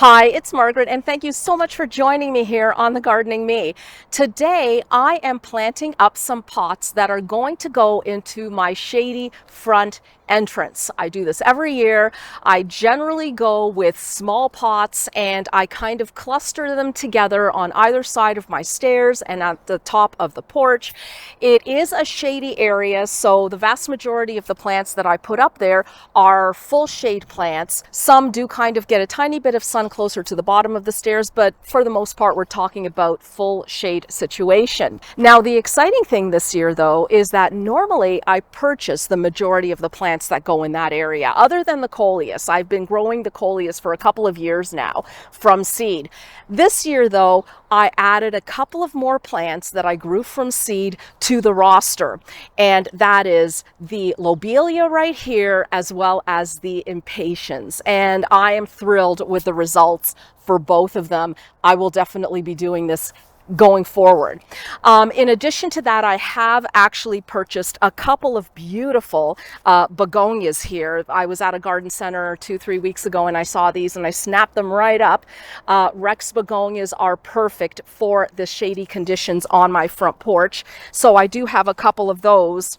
Hi, it's Margaret, and thank you so much for joining me here on the Gardening Me. Today, I am planting up some pots that are going to go into my shady front entrance. I do this every year. I generally go with small pots and I kind of cluster them together on either side of my stairs and at the top of the porch. It is a shady area, so the vast majority of the plants that I put up there are full shade plants. Some do kind of get a tiny bit of sun closer to the bottom of the stairs, but for the most part, we're talking about full shade situation. Now, the exciting thing this year, though, is that normally I purchase the majority of the plants that go in that area, other than the coleus. I've been growing the coleus for a couple of years now from seed. This year, though, I added a couple of more plants that I grew from seed to the roster, and that is the lobelia right here, as well as the impatiens, and I am thrilled with the results for both of them. I will definitely be doing this going forward. In addition to that, I have actually purchased a couple of beautiful begonias here. I was at a garden center 2-3 weeks ago and I saw these and I snapped them right up. Rex begonias are perfect for the shady conditions on my front porch, so I do have a couple of those.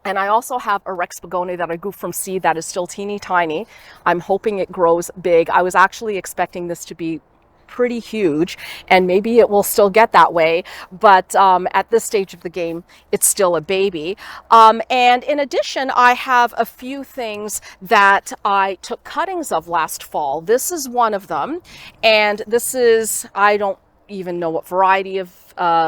And I also have a Rex begonia that I grew from seed that is still teeny tiny. I'm hoping it grows big. I was actually expecting this to be pretty huge, and maybe it will still get that way, but at this stage of the game, it's still a baby. And in addition, I have a few things that I took cuttings of last fall. This is one of them, and this is, I don't even know what variety of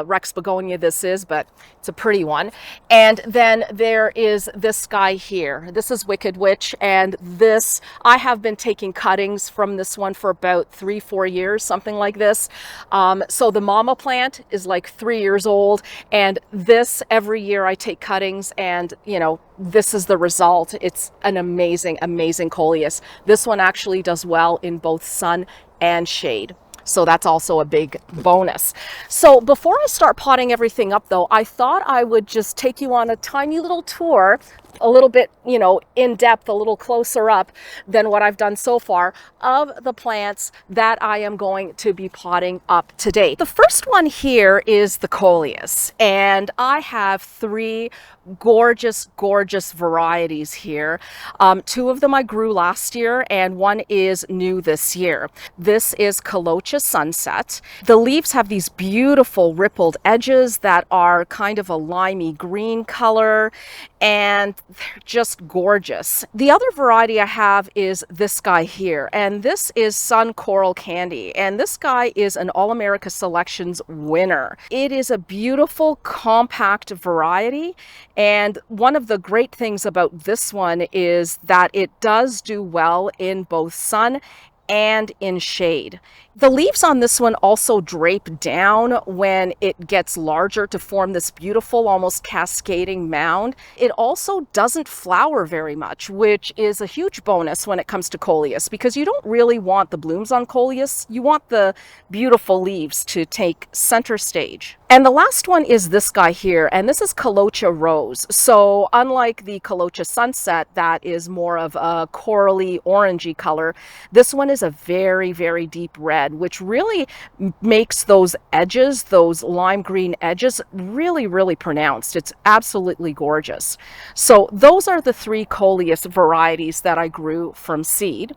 Rex begonia this is, but it's a pretty one. And then there is this guy here. This is Wicked Witch, and this, I have been taking cuttings from this one for about 3-4 years, something like this. So the mama plant is like 3 years old, and this, every year I take cuttings, and you know, this is the result. It's an amazing, amazing coleus. This one actually does well in both sun and shade, so that's also a big bonus. So before I start potting everything up, though, I thought I would just take you on a tiny little tour, a little bit, you know, in depth, a little closer up than what I've done so far, of the plants that I am going to be potting up today. The first one here is the coleus, and I have 3 gorgeous, gorgeous varieties here. 2 of them I grew last year, and one is new this year. This is Colocha Sunset. The leaves have these beautiful rippled edges that are kind of a limey green color, and they're just gorgeous. The other variety I have is this guy here, and this is Sun Coral Candy, and this guy is an All-America Selections winner. It is a beautiful, compact variety, and one of the great things about this one is that it does do well in both sun and in shade. The leaves on this one also drape down when it gets larger to form this beautiful, almost cascading mound. It also doesn't flower very much, which is a huge bonus when it comes to coleus, because you don't really want the blooms on coleus. You want the beautiful leaves to take center stage. And the last one is this guy here, and this is Colocha Rose. So unlike the Colocha Sunset, that is more of a corally orangey color, this one is a very, very deep red, which really makes those edges, those lime green edges, really, really pronounced. It's absolutely gorgeous. So those are the 3 coleus varieties that I grew from seed.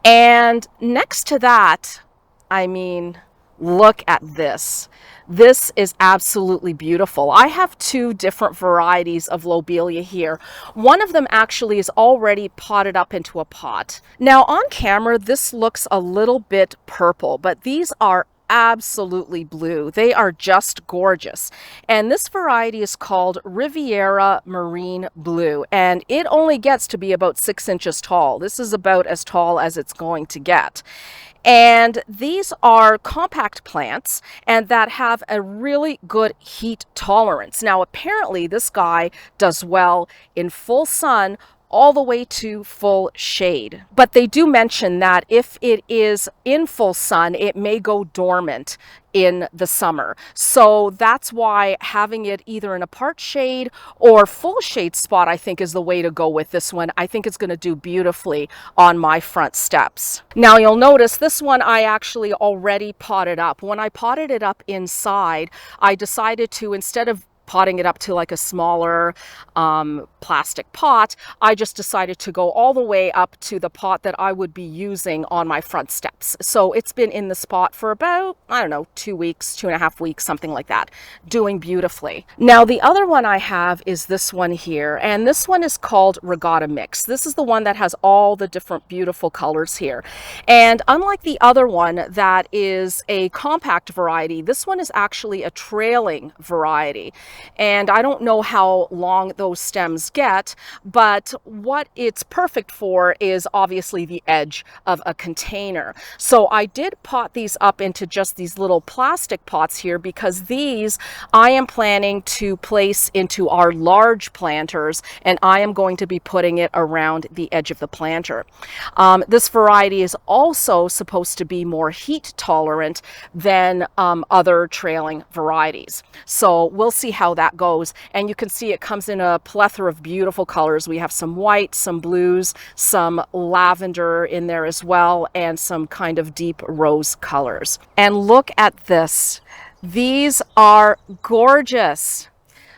And next to that, I mean, look at this. This is absolutely beautiful. I have 2 different varieties of lobelia here. One of them actually is already potted up into a pot. Now on camera, this looks a little bit purple, but these are absolutely blue. They are just gorgeous. And this variety is called Riviera Marine Blue, and it only gets to be about 6 inches tall. This is about as tall as it's going to get. And these are compact plants and that have a really good heat tolerance. Now, apparently this guy does well in full sun all the way to full shade. But they do mention that if it is in full sun, it may go dormant in the summer. So that's why having it either in a part shade or full shade spot, I think, is the way to go with this one. I think it's going to do beautifully on my front steps. Now you'll notice this one I actually already potted up. When I potted it up inside, I decided to, instead of potting it up to like a smaller plastic pot, I just decided to go all the way up to the pot that I would be using on my front steps. So it's been in the spot for about, I don't know, 2 weeks, 2.5 weeks, something like that, doing beautifully. Now the other one I have is this one here, and this one is called Regatta Mix. This is the one that has all the different beautiful colors here. And unlike the other one that is a compact variety, this one is actually a trailing variety. And I don't know how long those stems get, but what it's perfect for is obviously the edge of a container. So I did pot these up into just these little plastic pots here because these I am planning to place into our large planters, and I am going to be putting it around the edge of the planter. This variety is also supposed to be more heat tolerant than other trailing varieties. So we'll see how that goes. And you can see it comes in a plethora of beautiful colors. We have some white, some blues, some lavender in there as well, and some kind of deep rose colors. And look at this. These are gorgeous.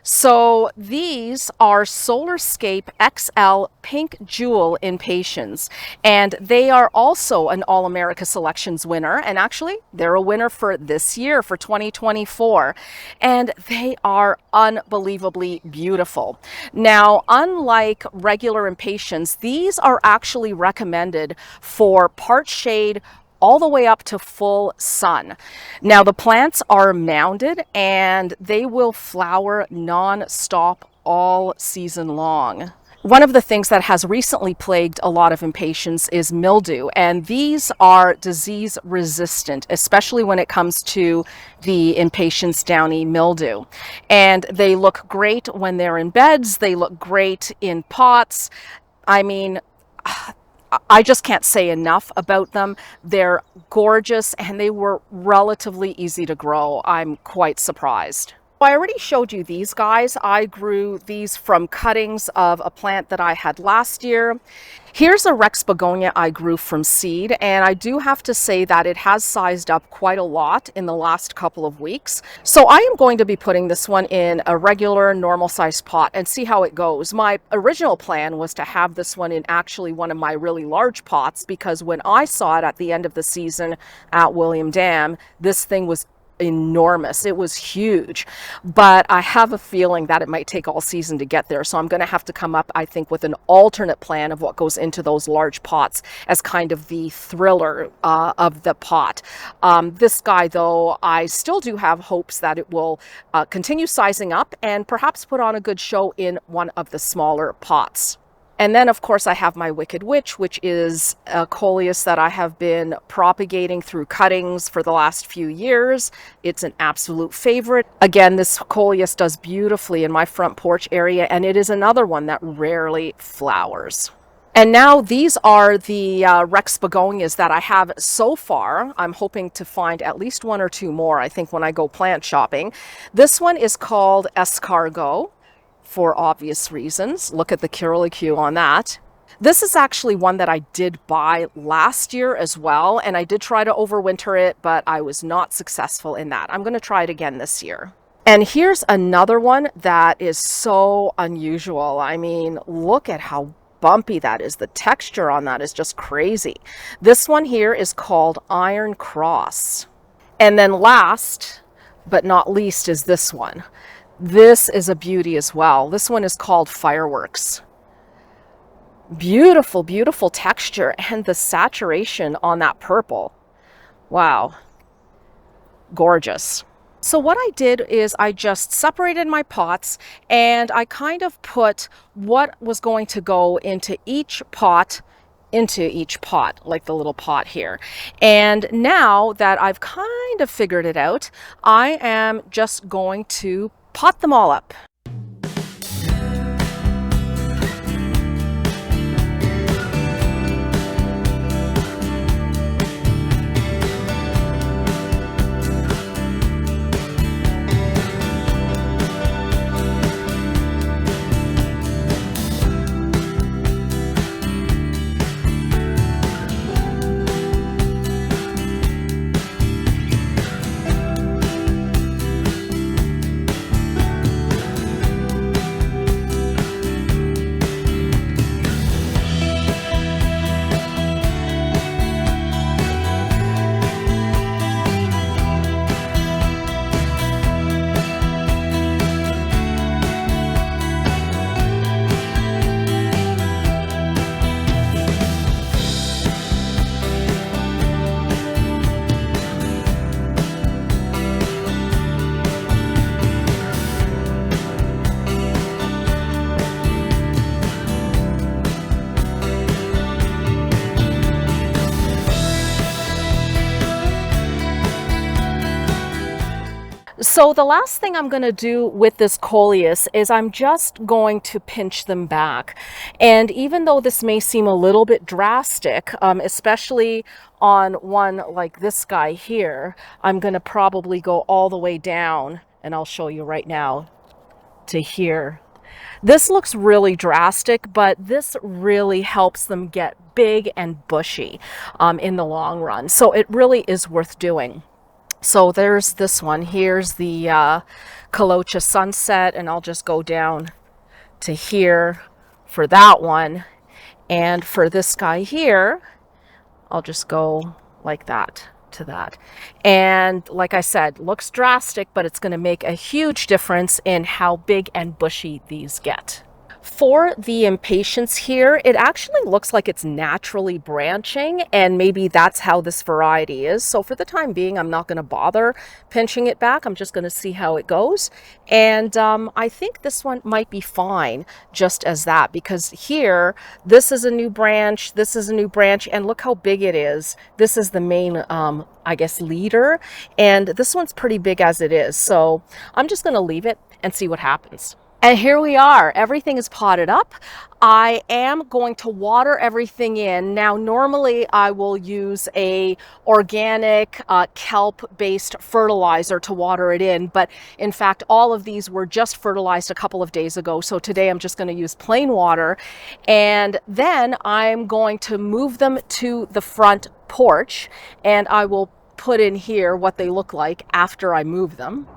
So these are Solarscape XL Pink Jewel Impatiens, and they are also an All-America Selections winner, and actually they're a winner for this year, for 2024, and they are unbelievably beautiful. Now, unlike regular Impatiens, these are actually recommended for part shade all the way up to full sun. Now the plants are mounded and they will flower non-stop all season long. One of the things that has recently plagued a lot of Impatiens is mildew, and these are disease resistant, especially when it comes to the Impatiens downy mildew. And they look great when they're in beds, they look great in pots. I mean, I just can't say enough about them. They're gorgeous and they were relatively easy to grow. I'm quite surprised. I already showed you these guys. I grew these from cuttings of a plant that I had last year. Here's a Rex begonia I grew from seed, and I do have to say that it has sized up quite a lot in the last couple of weeks. So I am going to be putting this one in a regular normal sized pot and see how it goes. My original plan was to have this one in actually one of my really large pots, because when I saw it at the end of the season at William Dam, this thing was enormous. It was huge, but I have a feeling that it might take all season to get there. So I'm going to have to come up, I think, with an alternate plan of what goes into those large pots as kind of the thriller of the pot. This guy, though, I still do have hopes that it will continue sizing up and perhaps put on a good show in one of the smaller pots. And then, of course, I have my Wicked Witch, which is a coleus that I have been propagating through cuttings for the last few years. It's an absolute favorite. Again, this coleus does beautifully in my front porch area, and it is another one that rarely flowers. And now these are the Rex begonias that I have so far. I'm hoping to find at least 1 or 2 more, I think, when I go plant shopping. This one is called Escargot, for obvious reasons. Look at the curlicue on that. This is actually one that I did buy last year as well, and I did try to overwinter it, but I was not successful in that. I'm going to try it again this year. And here's another one that is so unusual. I mean, look at how bumpy that is. The texture on that is just crazy. This one here is called Iron Cross. And then last but not least is this one. This is a beauty as well. This one is called Fireworks. Beautiful, beautiful texture, and the saturation on that purple. Wow. Gorgeous. So what I did is I just separated my pots and I kind of put what was going to go into each pot, like the little pot here. And now that I've kind of figured it out, I am just going to pot them all up. So the last thing I'm going to do with this coleus is I'm just going to pinch them back. And even though this may seem a little bit drastic, especially on one like this guy here, I'm going to probably go all the way down, and I'll show you right now, to here. This looks really drastic, but this really helps them get big and bushy in the long run. So it really is worth doing. So there's this one. Here's the Colocha Sunset, and I'll just go down to here for that one. And for this guy here, I'll just go like that to that. And like I said, looks drastic, but it's going to make a huge difference in how big and bushy these get. For the impatiens here, it actually looks like it's naturally branching, and maybe that's how this variety is. So for the time being, I'm not going to bother pinching it back. I'm just going to see how it goes. And I think this one might be fine just as that, because here, this is a new branch, this is a new branch, and look how big it is. This is the main, I guess, leader, and this one's pretty big as it is. So I'm just going to leave it and see what happens. And here we are, everything is potted up. I am going to water everything in. Now, normally I will use a organic kelp-based fertilizer to water it in, but in fact, all of these were just fertilized a couple of days ago. So today I'm just going to use plain water. And then I'm going to move them to the front porch, and I will put in here what they look like after I move them.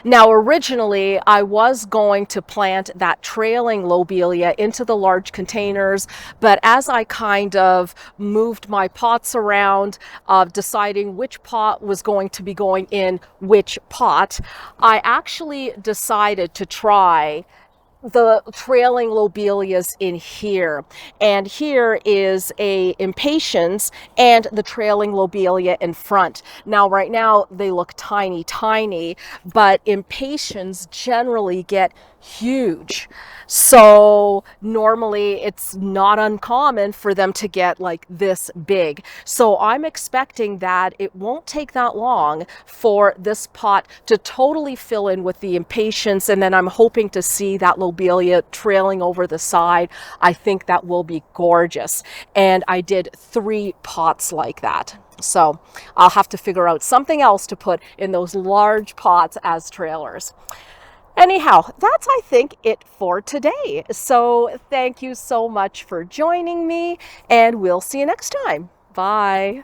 Now, originally, I was going to plant that trailing lobelia into the large containers, but as I kind of moved my pots around, deciding which pot was going to be going in which pot, I actually decided to try the trailing lobelias in here. And here is a impatiens and the trailing lobelia in front. Now, right now they look tiny, but impatiens generally get huge. So normally it's not uncommon for them to get like this big. So I'm expecting that it won't take that long for this pot to totally fill in with the impatiens, and then I'm hoping to see that lobelia trailing over the side. I think that will be gorgeous. And I did 3 pots like that. So I'll have to figure out something else to put in those large pots as trailers. Anyhow, that's, I think, it for today. So thank you so much for joining me, and we'll see you next time. Bye.